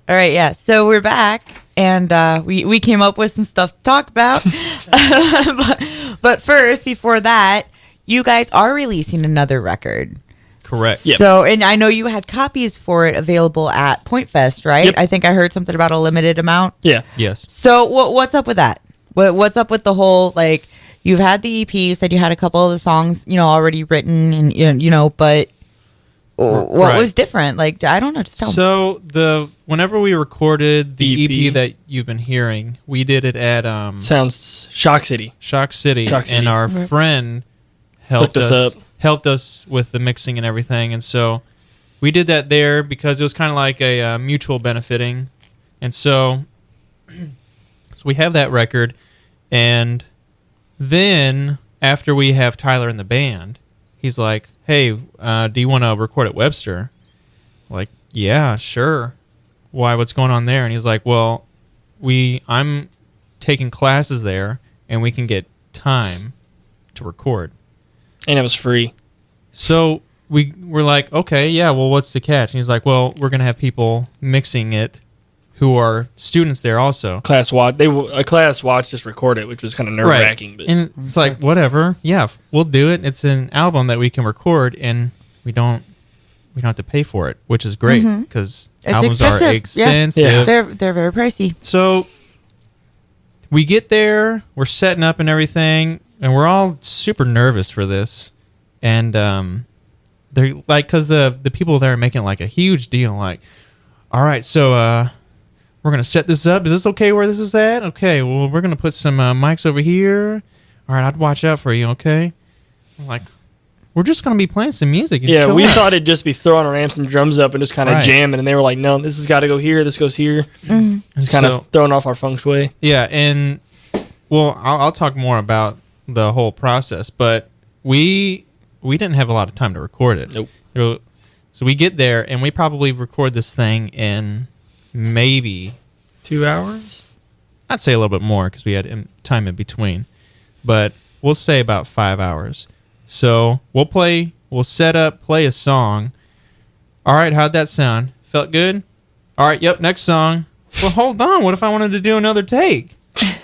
All right, yeah. So we're back, and we came up with some stuff to talk about. but first, before that, you guys are releasing another record. Correct. Yep. So, and I know you had copies for it available at Point Fest, right? Yep. I think I heard something about a limited amount. Yeah. Yes. So what's up with that? What's up with the whole, like, you've had the EP, you said you had a couple of the songs, already written, and, but what was different? Like, I don't know. Just tell me. So whenever we recorded the EP. EP that you've been hearing, we did it at Sounds Shock City. Shock City, and our friend helped Hooked us us with the mixing and everything, and so we did that there because it was kind of like a mutual benefiting, and so we have that record, and then after we have Tyler in the band, he's like, "Hey, do you want to record at Webster?" Like, yeah, sure. Why? What's going on there? And he's like, "Well, I'm taking classes there, and we can get time to record." And it was free. So we're like, okay, yeah, well, what's the catch? And he's like, well, we're going to have people mixing it who are students there also. Class watched us record it, which was kind of nerve-wracking. But And it's like, whatever. Yeah, we'll do it. It's an album that we can record, and we don't have to pay for it, which is great because albums are expensive. Yeah. They're very pricey. So we get there, we're setting up and everything, and we're all super nervous for this. And they're like, because the people there are making like a huge deal, like, all right, so we're going to set this up. Is this okay where this is at? Okay, well, we're going to put some mics over here. All right, I'd watch out for you, okay? I'm like, we're just going to be playing some music. And yeah, chill we out. thought it'd just be throwing our amps and drums up and just kind of Right. jamming. And they were like, no, this has got to go here. This goes here. And It's kind so- of throwing off our feng shui. Yeah, and well, I'll talk more about the whole process, but we didn't have a lot of time to record it. Nope. So we get there, and we probably record this thing in maybe 2 hours? I'd say a little bit more because we had time in between, but we'll say about 5 hours. So we'll set up, play a song. All right, how'd that sound? Felt good? All right, yep, next song. Well, hold on. What if I wanted to do another take?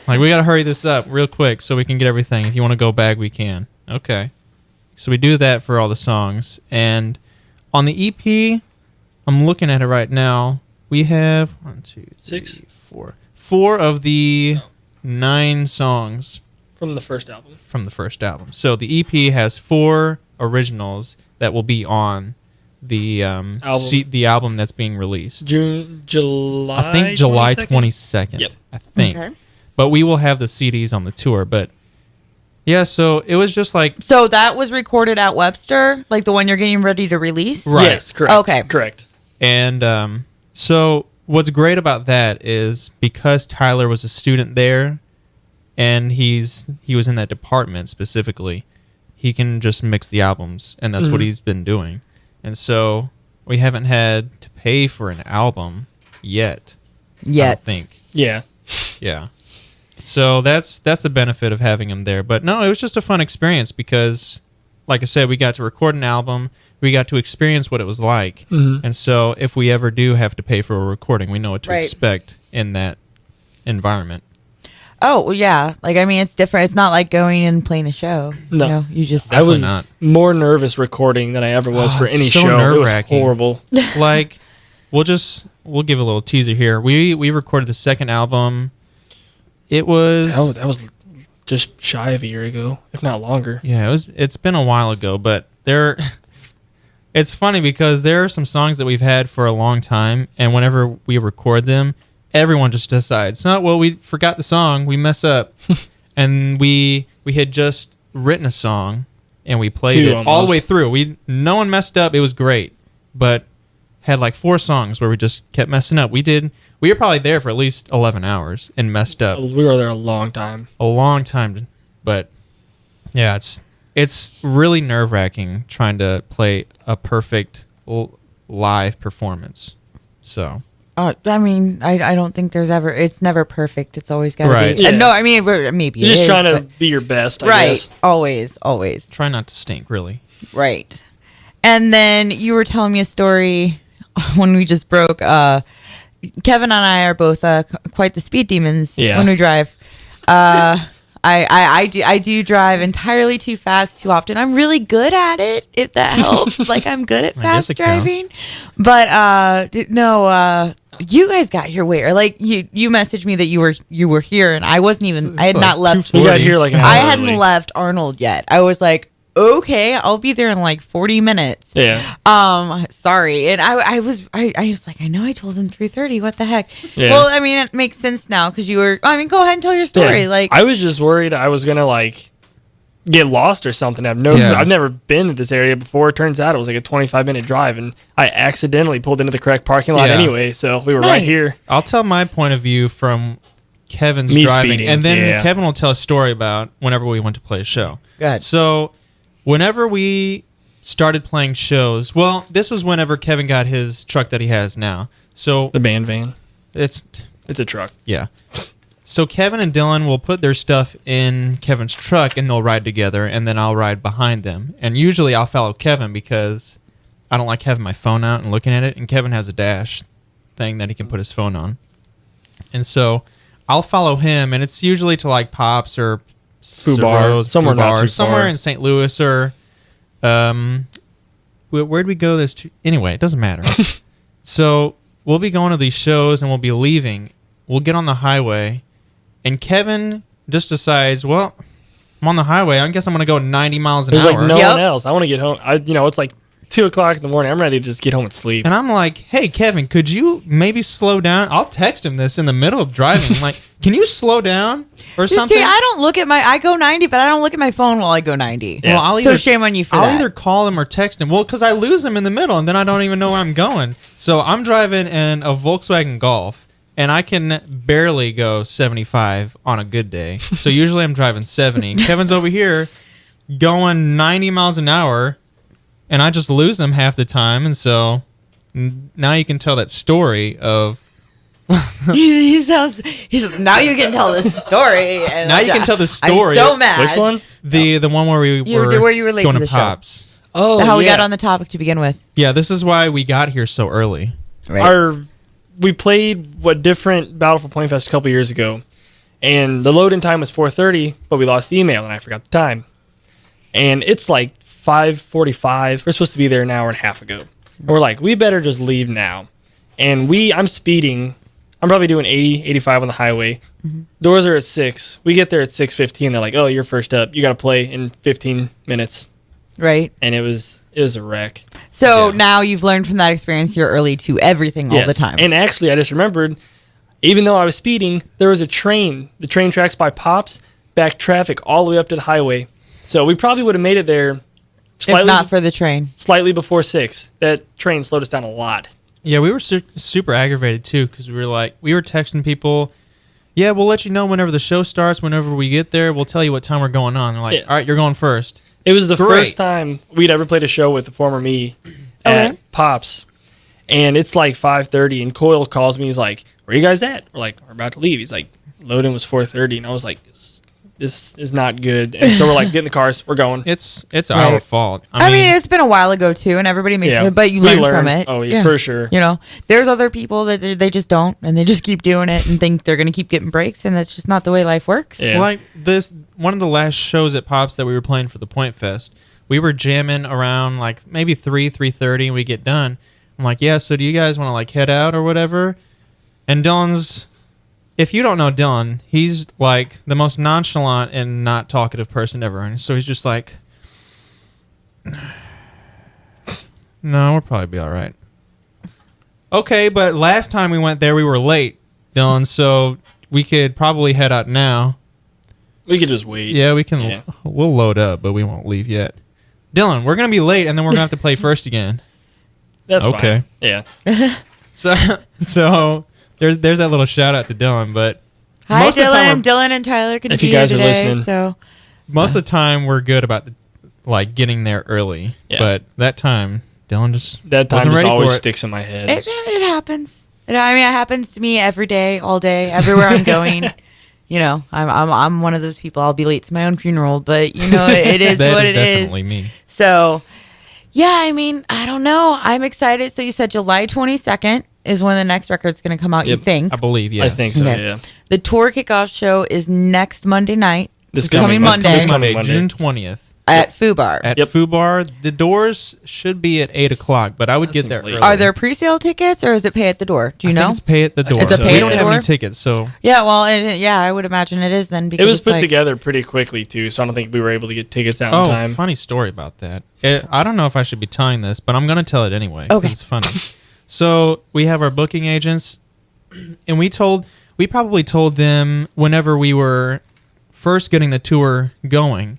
Like, we got to hurry this up real quick so we can get everything. If you want to go back, we can. Okay. So we do that for all the songs. And on the EP, I'm looking at it right now. We have 6? 4. 4 of the 9 songs From the first album. from the first album. So the EP has 4 originals that will be on the the album that's being released. July. I think July 22nd? 22nd. Yep. I think. Okay. But we will have the CDs on the tour. But yeah, so it was just like So that was recorded at Webster, like the one you're getting ready to release? Right. Yes, correct. Okay. Correct. And so what's great about that is because Tyler was a student there and he was in that department specifically, he can just mix the albums, and that's what he's been doing. And so we haven't had to pay for an album yet. I don't think. Yeah. Yeah. So that's the benefit of having him there. But no, it was just a fun experience because, like I said, we got to record an album. We got to experience what it was like. Mhm. And so if we ever do have to pay for a recording, we know what to Right. expect in that environment. Oh, well, yeah. Like, I mean, it's different. It's not like going and playing a show. No. You just... I was not. more nervous recording than I ever was for it's any so show. It was nerve-wracking. horrible. Like, we'll give a little teaser here. We recorded the second album. It was... That was just shy of a year ago, if not longer. Yeah, it's been a while ago, but it's funny because there are some songs that we've had for a long time, and whenever we record them, everyone just decides, no, well, we forgot the song, we mess up. And we had just written a song, and we played it all the way through. No one messed up, it was great, but had like 4 songs where we just kept messing up. We were probably there for at least 11 hours and messed up. We were there a long time. A long time, but yeah, it's really nerve-wracking trying to play a perfect live performance. So I mean, I don't think it's never perfect. It's always got to Right. be. Yeah. No, I mean, maybe You're it just is, trying to but- be your best, I right. guess. Always. try not to stink, really. Right. And then you were telling me a story when we just broke. Kevin and I are both quite the speed demons Yeah. when we drive. I do drive entirely too fast too often. I'm really good at it, if that helps. Like, I'm good at I guess fast it counts. driving. But no, you guys got here way early. Like, you messaged me that you were here, and I wasn't even. I had like not left. 2:40. We got here like an hour I hadn't early. left Arnold yet. I was like, okay, I'll be there in like 40 minutes. Yeah. Sorry. And I was like, I know I told him 3:30. What the heck? Yeah. Well, I mean, it makes sense now because you were. I mean, go ahead and tell your story. Yeah. Like, I was just worried I was gonna like get lost or something. I've never been to this area before. It turns out it was like a 25-minute drive, and I accidentally pulled into the correct parking lot Yeah. anyway. So we were Nice. right here. I'll tell my point of view from Kevin's Me driving, speeding, and then yeah. Kevin will tell a story about whenever we went to play a show. Go ahead. So, whenever we started playing shows, well, this was whenever Kevin got his truck that he has now. So The band van. it's It's a truck. yeah. So Kevin and Dylan will put their stuff in Kevin's truck and they'll ride together, and then I'll ride behind them. And usually I'll follow Kevin because I don't like having my phone out and looking at it. And Kevin has a dash thing that he can put his phone on. And so I'll follow him, and it's usually to like Pops or Fubar, Ciro's, somewhere not too somewhere far. in St. Louis or where'd we go? Anyway, it doesn't matter. So we'll be going to these shows and we'll be leaving. We'll get on the highway, and Kevin just decides, well, I'm on the highway. I guess I'm going to go 90 miles an There's hour. like no Yep. one else. I want to get home. It's like 2:00 in the morning. I'm ready to just get home and sleep. And I'm like, hey, Kevin, could you maybe slow down? I'll text him this in the middle of driving. I'm like, can you slow down or something? See, I don't look at I go 90, but I don't look at my phone while I go 90. Yeah. Well, I'll So shame on you for I'll that. either call him or text him. Well, because I lose him in the middle, and then I don't even know where I'm going. So I'm driving in a Volkswagen Golf, and I can barely go 75 on a good day. So usually I'm driving 70. Kevin's over here going 90 miles an hour, and I just lose him half the time. And so now you can tell that story of... he says, now you can tell this story. And Now you can tell the story. I'm so mad. Which one? The one where we where you were late going to to the show. Pops. Oh, How we got on the topic to begin with. Yeah, this is why we got here so early. Right. We played different Battle for Point Fest a couple years ago, and the load-in time was 4:30, but we lost the email and I forgot the time. And it's like 5:45. We're supposed to be there an hour and a half ago. And we're like, we better just leave now. And I'm speeding. I'm probably doing 80, 85 on the highway. Mm-hmm. Doors are at 6. We get there at 6:15. They're like, oh, you're first up. You got to play in 15 minutes. Right. And it was a wreck. So Yeah. now you've learned from that experience you're early to everything all the Yes. time. And actually, I just remembered, even though I was speeding, there was a train. The train tracks by Pops backed traffic all the way up to the highway. So we probably would have made it there if not for the train. slightly before 6. That train slowed us down a lot. Yeah, we were super aggravated too because we were texting people. Yeah, we'll let you know whenever the show starts. Whenever we get there, we'll tell you what time we're going on. They're like, Yeah. all right, you're going first. It was the Great. first time we'd ever played a show with the former me at Okay. Pops. And it's like 5:30, and Coyle calls me. He's like, where you guys at? We're like, we're about to leave. He's like, load-in was 4:30. And I was like, this is not good. And so we're like, get in the cars. We're going. It's our Right. fault. I mean, it's been a while ago too, and everybody makes Yeah. it, but you We learn from learned. it. Oh, yeah, for sure. You know, there's other people that they just don't, and they just keep doing it and think they're going to keep getting breaks, and that's just not the way life works. Yeah. like one of the last shows at Pops that we were playing for the Point Fest. We were jamming around like maybe 3:30, and we get done. I'm like, yeah. So do you guys want to like head out or whatever? And Dylan's. If you don't know Dylan, he's like the most nonchalant and not talkative person ever. And so he's just like, no, we'll probably be all right. Okay, but last time we went there, we were late, Dylan, so we could probably head out now. We could just wait. Yeah, we can. Yeah. We'll load up, but we won't leave yet. Dylan, we're going to be late, and then we're going to have to play first again. That's Okay. fine. Yeah. So there's that little shout out to Dylan, but Hi, most of the time Dylan. Dylan and Tyler can If be you guys here are today. listening. So most of the time we're good about like getting there early. Yeah. But that time, Dylan just That time wasn't just ready for always it. sticks in my head. it happens. It happens to me every day, all day, everywhere I'm going. You know, I'm one of those people. I'll be late to my own funeral, but you know, it is That what is it is. definitely me. So, yeah, I mean, I don't know. I'm excited. So you said July 22nd is when the next record's going to come out, you Yep. think. I believe, yes. I think so. Okay. Yeah. The tour kickoff show is next Monday night. This coming coming Monday. This Monday, Monday. June 20th. At Foo Bar. At Yep. Foo Bar. The doors should be at 8 o'clock, but I would That get seems there late. early. Are there pre-sale tickets or is it pay at the door? Do you I know? think it's pay at the door. It's a pay we at don't the have any door? tickets, so Yeah, well, I would imagine it is then because It was it's put like, together pretty quickly too, so I don't think we were able to get tickets out oh, in time. funny story about that. I don't know if I should be telling this, but I'm going to tell it anyway. 'cause Okay. it's funny. So we have our booking agents, and we probably told them whenever we were first getting the tour going,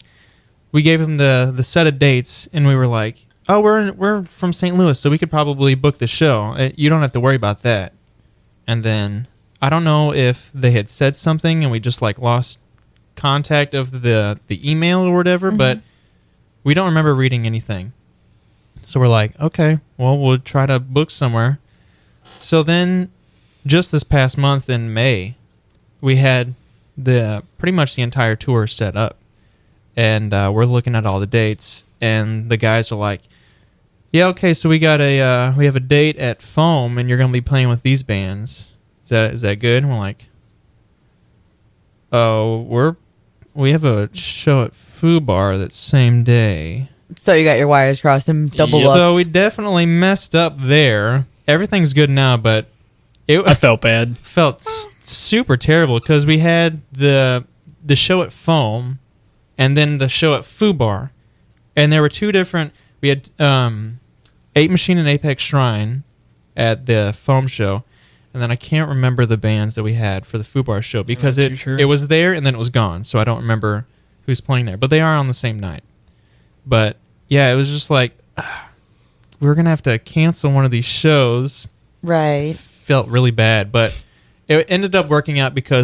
we gave them the set of dates, and we were like, "Oh, we're from St. Louis, so we could probably book the show. You don't have to worry about that." And then I don't know if they had said something, and we just like lost contact of the email or whatever, but we don't remember reading anything. So we're like, okay, well, we'll try to book somewhere. So then just this past month in May, we had pretty much the entire tour set up. And we're looking at all the dates, and the guys are like, yeah, okay, so we have a date at Foam, and you're going to be playing with these bands. Is that good? And we're like, oh, we have a show at Foo Bar that same day. so you got your wires crossed and double Yeah. booked. So we definitely messed up there. Everything's good now, but I felt bad. felt super terrible because we had the show at Foam and then the show at Foo Bar, and there were two different. We had 8 Machine and Apex Shrine at the Foam show, and then I can't remember the bands that we had for the Foo Bar show because not too sure. it was there and then it was gone, so I don't remember who's playing there. But they are on the same night. But yeah, it was just like we're gonna have to cancel one of these shows. Right. Felt really bad, but it ended up working out because